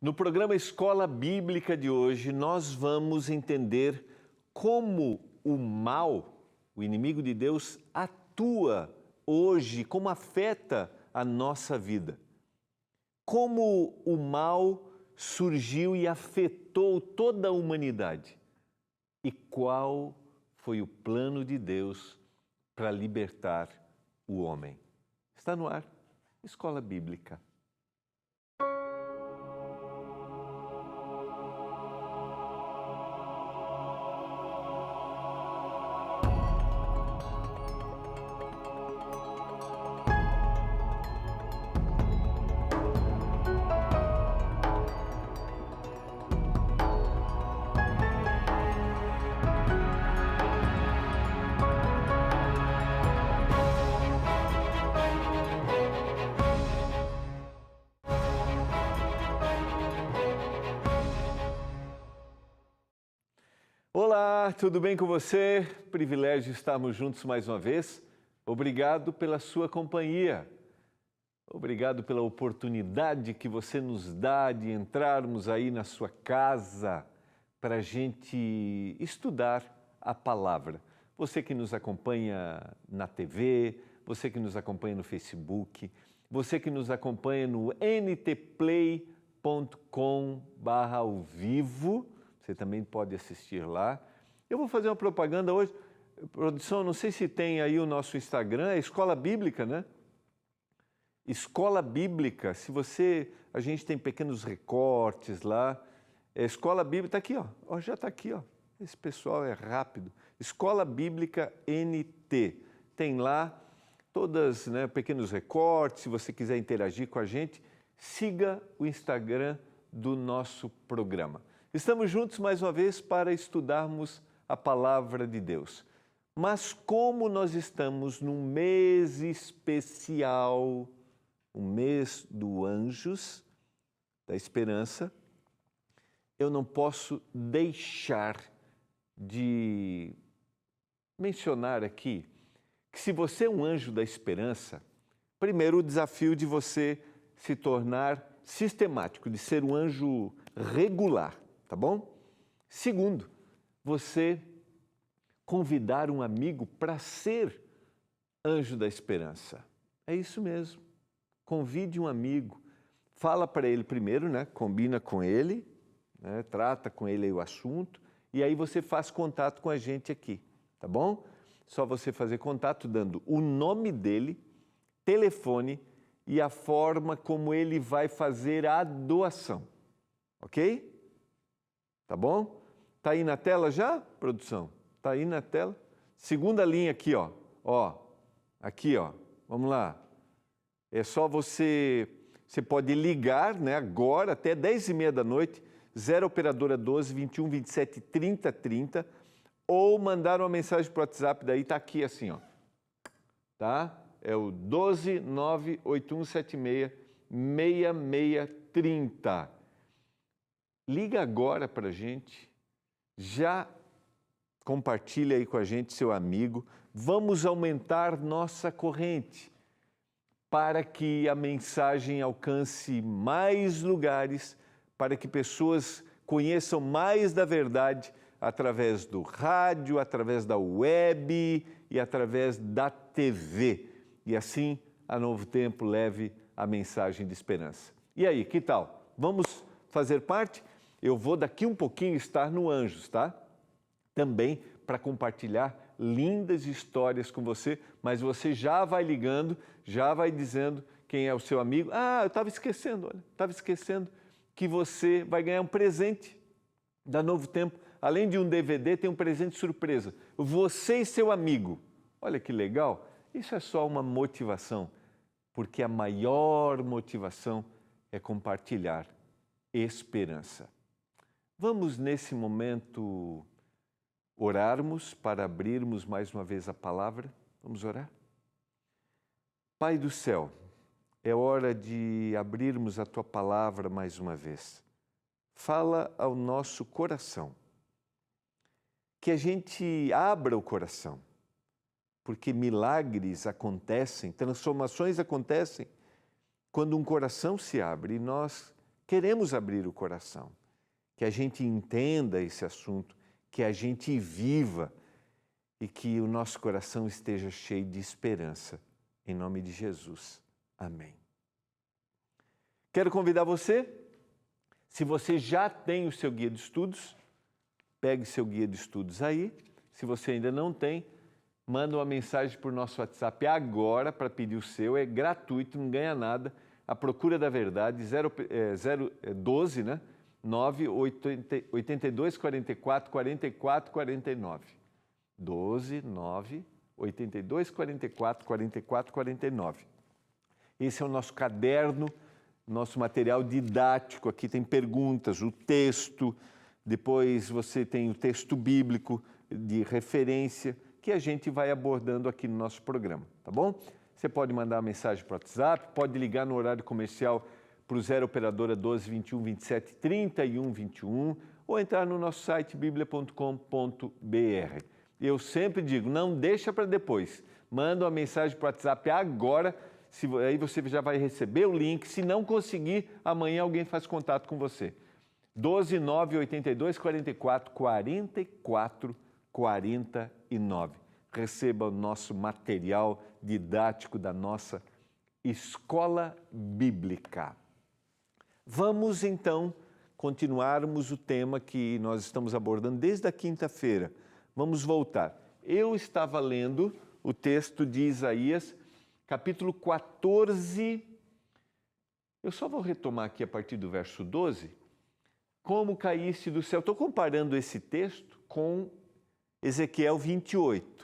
No programa Escola Bíblica de hoje, nós vamos entender como o mal, o inimigo de Deus, atua hoje, como afeta a nossa vida. Como o mal surgiu e afetou toda a humanidade. E qual foi o plano de Deus para libertar o homem? Está no ar, Escola Bíblica. Olá, tudo bem com você? Privilégio estarmos juntos mais uma vez. Obrigado pela sua companhia. Obrigado pela oportunidade que você nos dá de entrarmos aí na sua casa para a gente estudar a palavra. Você que nos acompanha na TV, você que nos acompanha no Facebook, você que nos acompanha no ntplay.com/ao vivo, você também pode assistir lá. Eu vou fazer uma propaganda hoje. Produção, não sei se tem aí o nosso Instagram, é Escola Bíblica, né? Escola Bíblica, a gente tem pequenos recortes lá. Escola Bíblica, está aqui, ó, já está aqui, ó. Esse pessoal é rápido. Escola Bíblica NT. Tem lá todas, né, pequenos recortes. Se você quiser interagir com a gente, siga o Instagram do nosso programa. Estamos juntos mais uma vez para estudarmos a palavra de Deus. Mas como nós estamos num mês especial, o mês do Anjos da Esperança, eu não posso deixar de mencionar aqui que se você é um anjo da esperança, primeiro o desafio de você se tornar sistemático, de ser um anjo regular, tá bom? Segundo, você convidar um amigo para ser anjo da esperança. É isso mesmo. Convide um amigo, fala para ele primeiro, né? Combina com ele, né? Trata com ele aí o assunto e aí você faz contato com a gente aqui, tá bom? Só você fazer contato dando o nome dele, telefone e a forma como ele vai fazer a doação, ok? Tá bom? Tá aí na tela já, produção? Tá aí na tela? Segunda linha aqui, ó. Aqui, ó. Vamos lá. É só você pode ligar, né, agora até 10h30 da noite, 0 operadora 12 21 27 30 30, ou mandar uma mensagem para o WhatsApp, daí tá aqui assim, ó. Tá? É o 12 98176 6630. Liga agora para a gente, já compartilha aí com a gente, seu amigo. Vamos aumentar nossa corrente para que a mensagem alcance mais lugares, para que pessoas conheçam mais da verdade através do rádio, através da web e através da TV. E assim a Novo Tempo leve a mensagem de esperança. E aí, que tal? Vamos fazer parte? Eu vou daqui um pouquinho estar no Anjos, tá? Também para compartilhar lindas histórias com você, mas você já vai ligando, já vai dizendo quem é o seu amigo. Ah, eu estava esquecendo que você vai ganhar um presente da Novo Tempo. Além de um DVD, tem um presente surpresa. Você e seu amigo. Olha que legal. Isso é só uma motivação, porque a maior motivação é compartilhar esperança. Vamos, nesse momento, orarmos para abrirmos mais uma vez a palavra. Vamos orar? Pai do céu, é hora de abrirmos a Tua palavra mais uma vez. Fala ao nosso coração. Que a gente abra o coração, porque milagres acontecem, transformações acontecem quando um coração se abre e nós Queremos abrir o coração, que a gente entenda esse assunto, que a gente viva e que o nosso coração esteja cheio de esperança. Em nome de Jesus. Amém. Quero convidar você, se você já tem o seu guia de estudos, pegue seu guia de estudos aí. Se você ainda não tem, manda uma mensagem por nosso WhatsApp agora para pedir o seu. É gratuito, não ganha nada. A Procura da Verdade, 012, né? 982 44 44 49. 12 9 82 44 44 49. Esse é o nosso caderno, nosso material didático. Aqui tem perguntas, o texto, depois você tem o texto bíblico de referência que a gente vai abordando aqui no nosso programa, tá bom? Você pode mandar uma mensagem para o WhatsApp, pode ligar no horário comercial para o 0 operadora 12 21 27 31 21 ou entrar no nosso site biblia.com.br. Eu sempre digo, não deixa para depois. Manda uma mensagem para o WhatsApp agora, aí você já vai receber o link. Se não conseguir, amanhã alguém faz contato com você. 12 9 82 44 44 49. Receba o nosso material didático da nossa Escola Bíblica. Vamos então continuarmos o tema que nós estamos abordando desde a quinta-feira. Vamos voltar. Eu estava lendo o texto de Isaías, capítulo 14. Eu só vou retomar aqui a partir do verso 12. Como caíste do céu. Estou comparando esse texto com Ezequiel 28,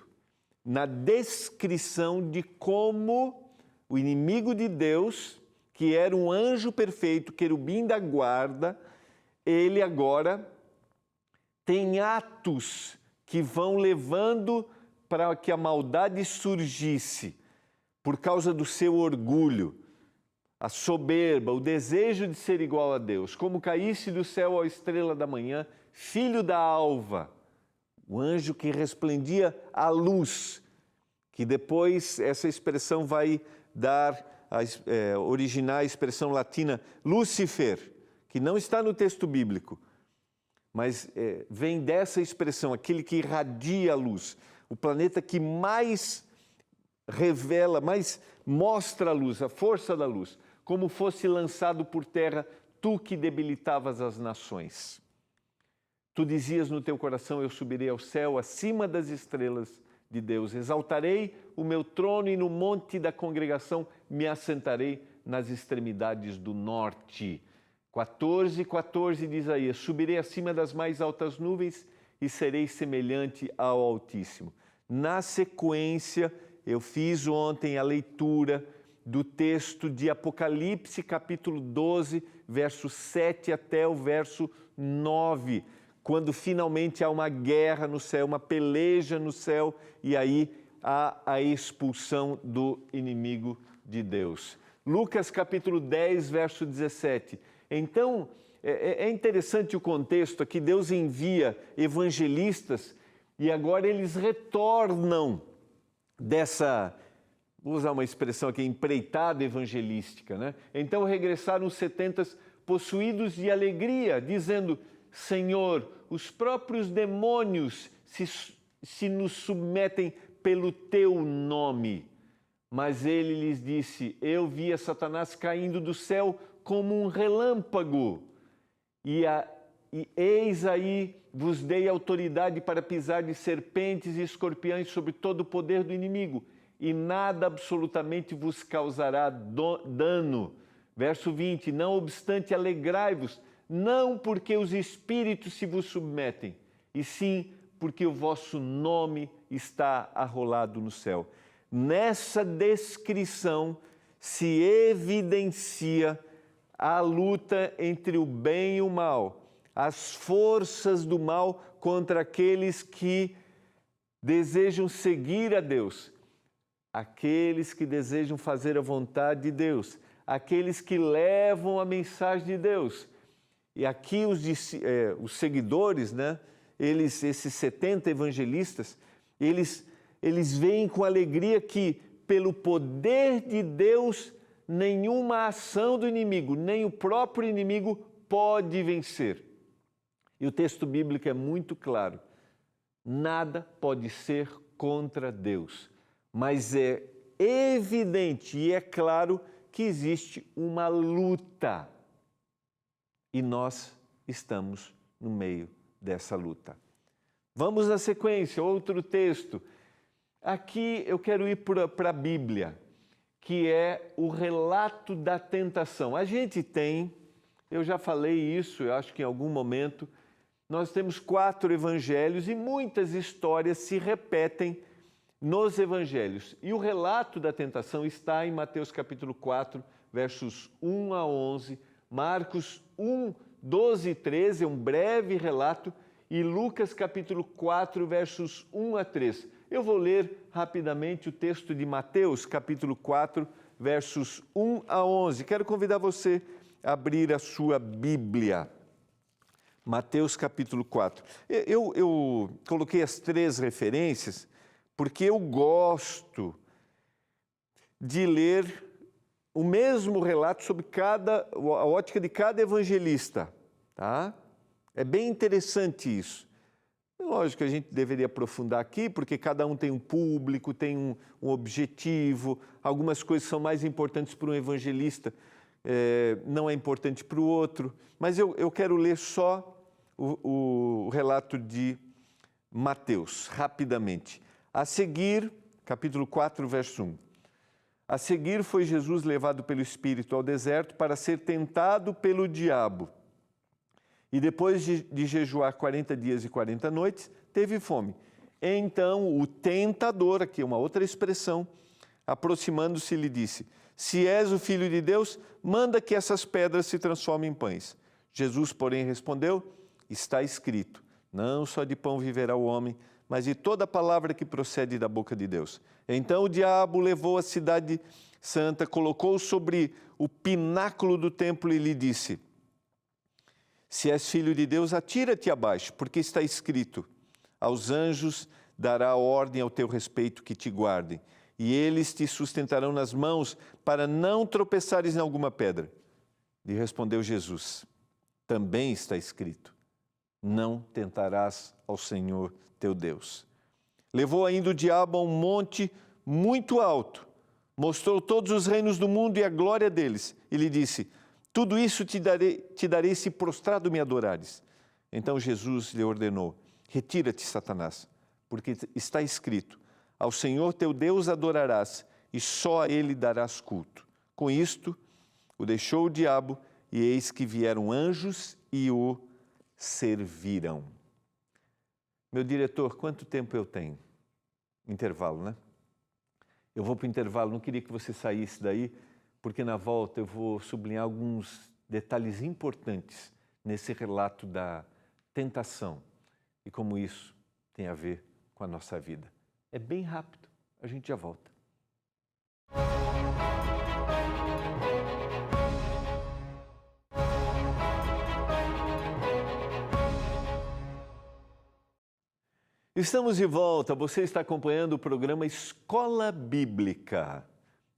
na descrição de como o inimigo de Deus, que era um anjo perfeito, querubim da guarda, ele agora tem atos que vão levando para que a maldade surgisse por causa do seu orgulho, a soberba, o desejo de ser igual a Deus. Como caísse do céu a estrela da manhã, filho da alva, o anjo que resplendia a luz, que depois essa expressão vai originar a expressão latina Lúcifer, que não está no texto bíblico, mas vem dessa expressão, aquele que irradia a luz, o planeta que mais revela, mais mostra a luz, a força da luz, como fosse lançado por terra, tu que debilitavas as nações. Tu dizias no teu coração, eu subirei ao céu, acima das estrelas de Deus, exaltarei o meu trono e no monte da congregação me assentarei nas extremidades do norte. 14:14 de Isaías, subirei acima das mais altas nuvens e serei semelhante ao Altíssimo. Na sequência, eu fiz ontem a leitura do texto de Apocalipse, capítulo 12, verso 7 até o verso 9, quando finalmente há uma guerra no céu, uma peleja no céu, e aí há a expulsão do inimigo de Deus. Lucas, capítulo 10, verso 17. Então, é interessante o contexto aqui, Deus envia evangelistas e agora eles retornam dessa, vou usar uma expressão aqui, empreitada evangelística, né? Então regressaram os 70 possuídos de alegria, dizendo, Senhor, os próprios demônios se nos submetem pelo teu nome. Mas ele lhes disse, eu via Satanás caindo do céu como um relâmpago, e eis aí vos dei autoridade para pisar de serpentes e escorpiões sobre todo o poder do inimigo, e nada absolutamente vos causará dano. Verso 20, não obstante alegrai-vos, não porque os espíritos se vos submetem, e sim porque o vosso nome está arrolado no céu. Nessa descrição se evidencia a luta entre o bem e o mal, as forças do mal contra aqueles que desejam seguir a Deus, aqueles que desejam fazer a vontade de Deus, aqueles que levam a mensagem de Deus. E aqui os seguidores, né? Esses 70 evangelistas, eles veem com alegria que, pelo poder de Deus, nenhuma ação do inimigo, nem o próprio inimigo pode vencer. E o texto bíblico é muito claro. Nada pode ser contra Deus, mas é evidente e é claro que existe uma luta. E nós estamos no meio dessa luta. Vamos na sequência, outro texto. Aqui eu quero ir para a Bíblia, que é o relato da tentação. A gente tem, eu já falei isso, eu acho que em algum momento, nós temos 4 evangelhos e muitas histórias se repetem nos evangelhos. E o relato da tentação está em Mateus capítulo 4, versos 1 a 11, Marcos 1, 12 e 13, é um breve relato, e Lucas capítulo 4, versos 1 a 3. Eu vou ler rapidamente o texto de Mateus capítulo 4, versos 1 a 11. Quero convidar você a abrir a sua Bíblia. Mateus capítulo 4. Eu coloquei as 3 referências porque eu gosto de ler o mesmo relato sobre a ótica de cada evangelista, tá? É bem interessante isso. Lógico que a gente deveria aprofundar aqui, porque cada um tem um público, tem um objetivo, algumas coisas são mais importantes para um evangelista, não é importante para o outro, mas eu quero ler só o relato de Mateus, rapidamente. A seguir, capítulo 4, verso 1. A seguir foi Jesus levado pelo Espírito ao deserto para ser tentado pelo diabo. E depois de jejuar 40 dias e 40 noites, teve fome. Então o tentador, aqui é uma outra expressão, aproximando-se lhe disse: se és o Filho de Deus, manda que essas pedras se transformem em pães. Jesus, porém, respondeu: está escrito, não só de pão viverá o homem, mas de toda palavra que procede da boca de Deus. Então o diabo levou a cidade santa, colocou-o sobre o pináculo do templo e lhe disse: se és filho de Deus, atira-te abaixo, porque está escrito, aos anjos dará ordem ao teu respeito que te guardem, e eles te sustentarão nas mãos para não tropeçares em alguma pedra. Lhe respondeu Jesus: também está escrito, não tentarás ao Senhor teu Deus. Levou ainda o diabo a um monte muito alto, mostrou todos os reinos do mundo e a glória deles, e lhe disse: tudo isso te darei se prostrado me adorares. Então Jesus lhe ordenou: retira-te, Satanás, porque está escrito, ao Senhor teu Deus adorarás, e só a ele darás culto. Com isto, o deixou o diabo, e eis que vieram anjos e o serviram. Meu diretor, quanto tempo eu tenho? Intervalo, né? Eu vou para o intervalo, não queria que você saísse daí, porque na volta eu vou sublinhar alguns detalhes importantes nesse relato da tentação e como isso tem a ver com a nossa vida. É bem rápido, a gente já volta. Estamos de volta, você está acompanhando o programa Escola Bíblica.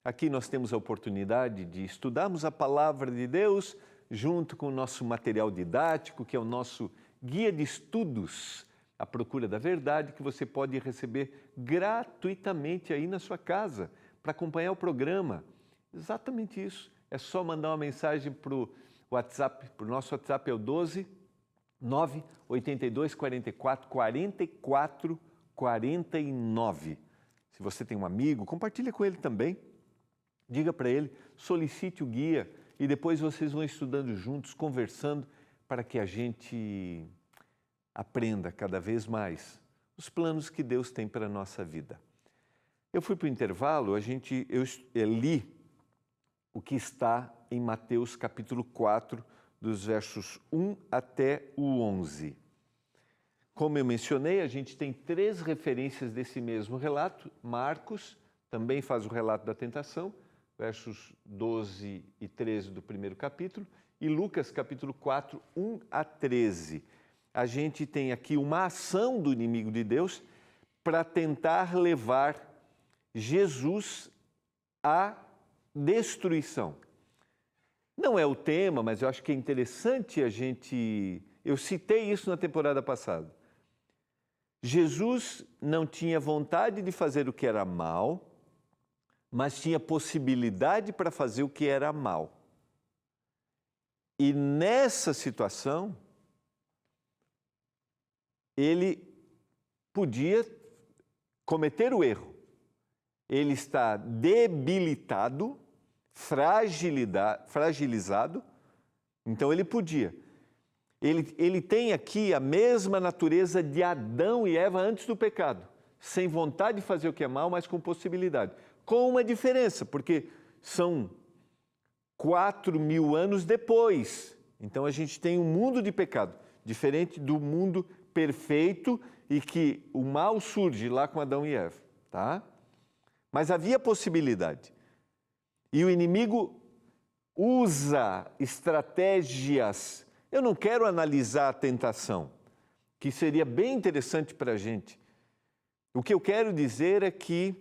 Aqui nós temos a oportunidade de estudarmos a Palavra de Deus junto com o nosso material didático, que é o nosso guia de estudos, A Procura da Verdade, que você pode receber gratuitamente aí na sua casa para acompanhar o programa. Exatamente isso. É só mandar uma mensagem para o WhatsApp, para o nosso WhatsApp é o 12 982 44 44 49. Se você tem um amigo, compartilha com ele também. Diga para ele, solicite o guia e depois vocês vão estudando juntos, conversando, para que a gente aprenda cada vez mais os planos que Deus tem para a nossa vida. Eu fui para o intervalo, eu li o que está em Mateus capítulo 4, dos versos 1 até o 11. Como eu mencionei, a gente tem 3 referências desse mesmo relato. Marcos também faz o relato da tentação, versos 12 e 13 do primeiro capítulo, e Lucas capítulo 4, 1 a 13. A gente tem aqui uma ação do inimigo de Deus para tentar levar Jesus a destruição. Não é o tema, mas eu acho que é interessante a gente... Eu citei isso na temporada passada. Jesus não tinha vontade de fazer o que era mal, mas tinha possibilidade para fazer o que era mal. E nessa situação, ele podia cometer o erro. Ele está debilitado, fragilizado, então ele podia. Ele tem aqui a mesma natureza de Adão e Eva antes do pecado, sem vontade de fazer o que é mal, mas com possibilidade. Com uma diferença, porque são 4.000 anos depois. Então a gente tem um mundo de pecado, diferente do mundo perfeito e que o mal surge lá com Adão e Eva, tá? Mas havia possibilidade. E o inimigo usa estratégias. Eu não quero analisar a tentação, que seria bem interessante para a gente. O que eu quero dizer é que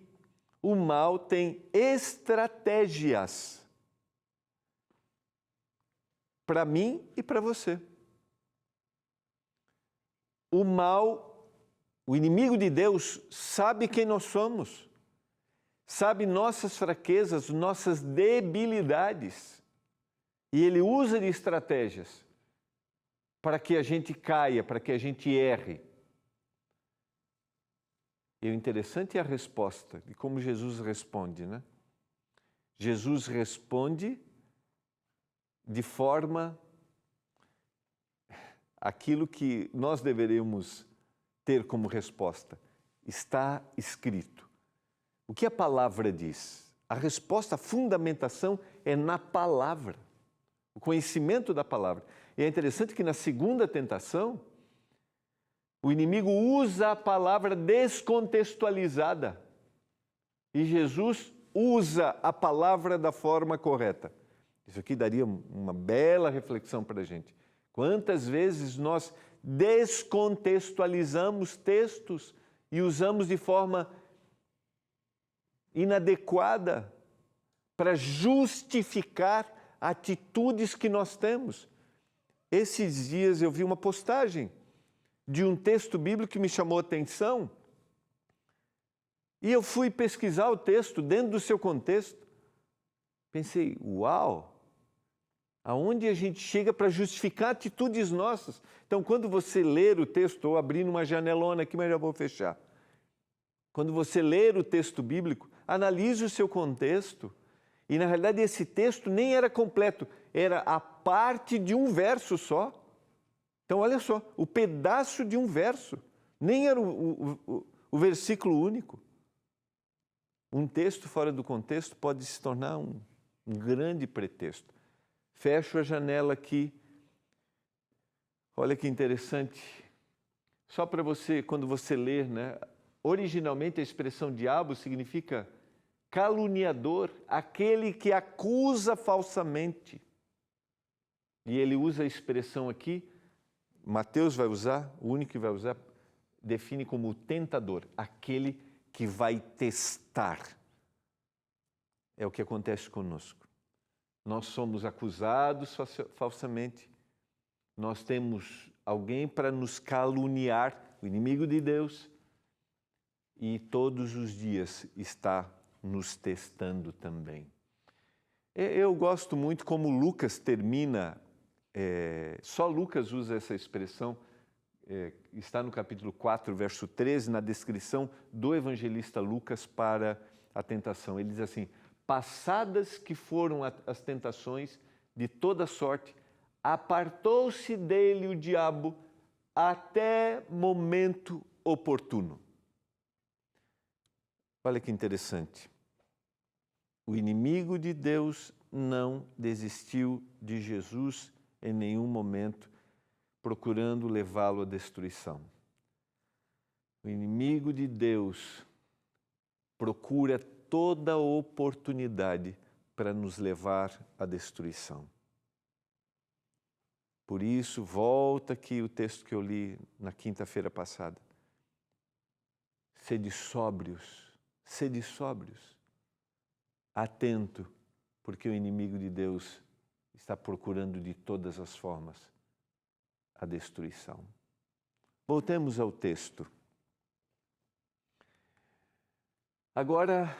o mal tem estratégias para mim e para você. O mal, o inimigo de Deus, sabe quem nós somos, sabe nossas fraquezas, nossas debilidades, e ele usa de estratégias para que a gente caia, para que a gente erre. E o interessante é a resposta, de como Jesus responde, né? Jesus responde de forma aquilo que nós deveríamos ter como resposta. Está escrito. O que a palavra diz? A resposta, a fundamentação é na palavra, o conhecimento da palavra. E é interessante que na segunda tentação, o inimigo usa a palavra descontextualizada e Jesus usa a palavra da forma correta. Isso aqui daria uma bela reflexão para a gente. Quantas vezes nós descontextualizamos textos e usamos de forma inadequada para justificar atitudes que nós temos. Esses dias eu vi uma postagem de um texto bíblico que me chamou a atenção e eu fui pesquisar o texto dentro do seu contexto. Pensei, uau, aonde a gente chega para justificar atitudes nossas. Então, quando você ler o texto, ou abrindo uma janelona aqui, mas já vou fechar. Quando você ler o texto bíblico, analise o seu contexto. E, na realidade, esse texto nem era completo, era a parte de um verso só. Então, olha só, o pedaço de um verso, nem era o versículo único. Um texto fora do contexto pode se tornar um grande pretexto. Fecho a janela aqui. Olha que interessante. Só para você, quando você ler, né? Originalmente a expressão diabo significa caluniador, aquele que acusa falsamente. E ele usa a expressão aqui, Mateus vai usar, o único que vai usar, define como o tentador, aquele que vai testar. É o que acontece conosco. Nós somos acusados falsamente, nós temos alguém para nos caluniar, o inimigo de Deus, e todos os dias está nos testando também. Eu gosto muito como Lucas termina, só Lucas usa essa expressão, está no capítulo 4, verso 13, na descrição do evangelista Lucas para a tentação. Ele diz assim, passadas que foram as tentações de toda sorte, apartou-se dele o diabo até momento oportuno. Olha que interessante. O inimigo de Deus não desistiu de Jesus em nenhum momento, procurando levá-lo à destruição. O inimigo de Deus procura toda oportunidade para nos levar à destruição. Por isso, volta aqui o texto que eu li na quinta-feira passada. Sede sóbrios, atento, porque o inimigo de Deus está procurando de todas as formas a destruição. Voltemos ao texto. Agora,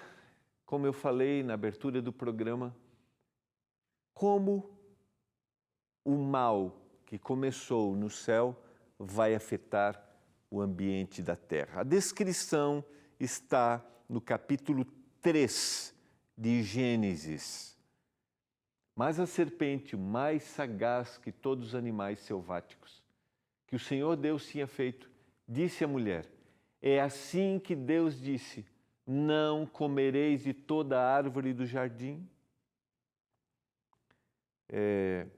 como eu falei na abertura do programa, como o mal que começou no céu vai afetar o ambiente da terra. A descrição está no capítulo 3 de Gênesis. Mas a serpente, o mais sagaz que todos os animais selváticos, que o Senhor Deus tinha feito, disse à mulher: é assim que Deus disse, não comereis de toda a árvore do jardim?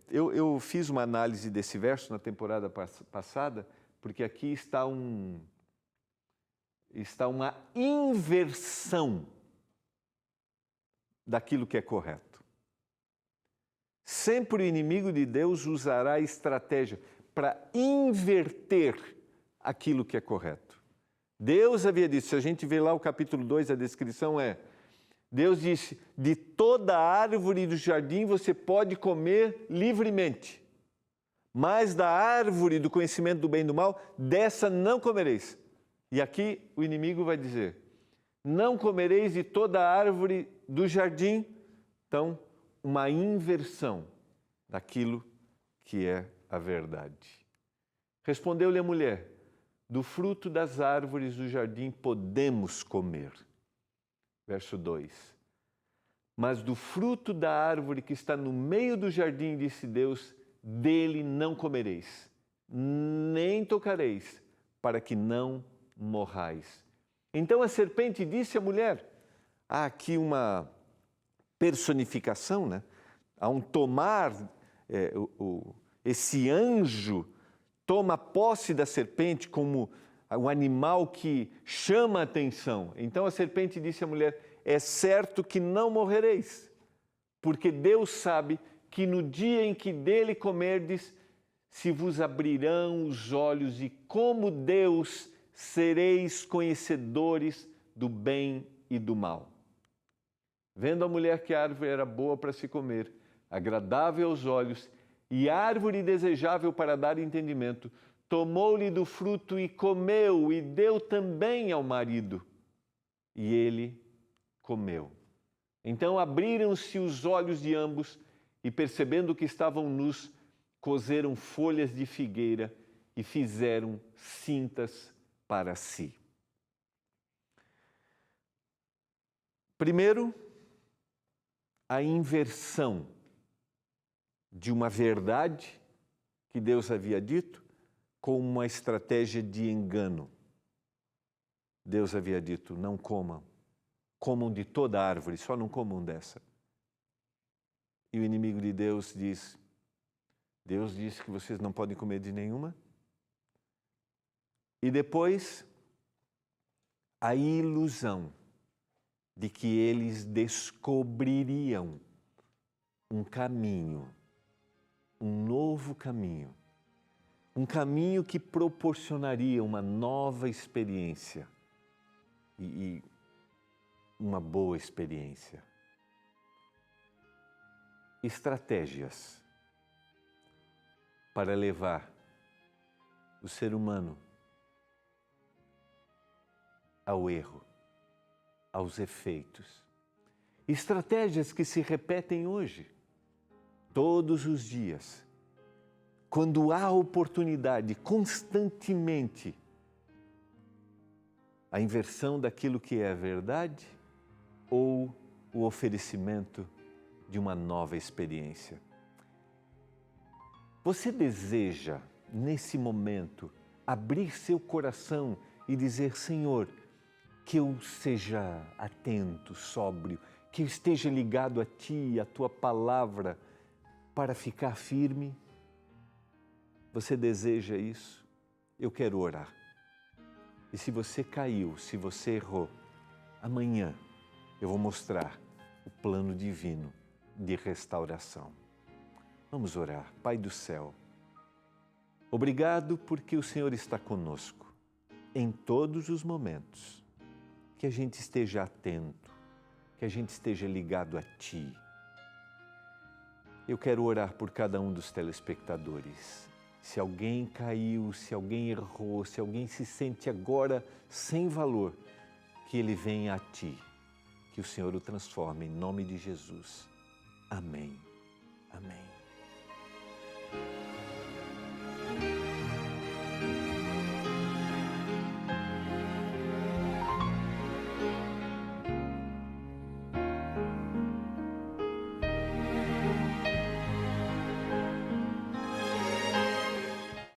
Eu fiz uma análise desse verso na temporada passada, porque aqui está uma inversão daquilo que é correto. Sempre o inimigo de Deus usará estratégia para inverter aquilo que é correto. Deus havia dito, se a gente vê lá o capítulo 2, a descrição Deus disse, de toda árvore do jardim você pode comer livremente, mas da árvore do conhecimento do bem e do mal, dessa não comereis. E aqui o inimigo vai dizer, não comereis de toda árvore do jardim. Então, uma inversão daquilo que é a verdade. Respondeu-lhe a mulher, do fruto das árvores do jardim podemos comer. Verso 2. Mas do fruto da árvore que está no meio do jardim, disse Deus, dele não comereis, nem tocareis, para que não morrais. Então a serpente disse à mulher, há aqui uma personificação, né? Há um tomar, esse anjo toma posse da serpente como um animal que chama a atenção. Então a serpente disse à mulher, é certo que não morrereis, porque Deus sabe que no dia em que dele comerdes, se vos abrirão os olhos e como Deus sereis conhecedores do bem e do mal. Vendo a mulher que a árvore era boa para se comer, agradável aos olhos e árvore desejável para dar entendimento, tomou-lhe do fruto e comeu e deu também ao marido. E ele comeu. Então abriram-se os olhos de ambos e, percebendo que estavam nus, coseram folhas de figueira e fizeram cintas para si. Primeiro, a inversão de uma verdade que Deus havia dito com uma estratégia de engano. Deus havia dito, não comam, comam de toda a árvore, só não comam dessa. E o inimigo de Deus diz, Deus disse que vocês não podem comer de nenhuma. E depois, a ilusão de que eles descobririam um caminho, um novo caminho, um caminho que proporcionaria uma nova experiência e uma boa experiência. Estratégias para levar o ser humano ao erro, aos efeitos. Estratégias que se repetem hoje, todos os dias, quando há oportunidade, constantemente, a inversão daquilo que é a verdade ou o oferecimento de uma nova experiência. Você deseja, nesse momento, abrir seu coração e dizer, Senhor, que eu seja atento, sóbrio, que eu esteja ligado a Ti, a Tua palavra, para ficar firme? Você deseja isso? Eu quero orar. E se você caiu, se você errou, amanhã eu vou mostrar o plano divino de restauração. Vamos orar. Pai do céu, obrigado porque o Senhor está conosco em todos os momentos. Que a gente esteja atento, que a gente esteja ligado a Ti, Eu quero orar por cada um dos telespectadores. Se alguém caiu, se alguém errou, se alguém se sente agora sem valor, que ele venha a Ti, que o Senhor o transforme em nome de Jesus. Amém. Amém.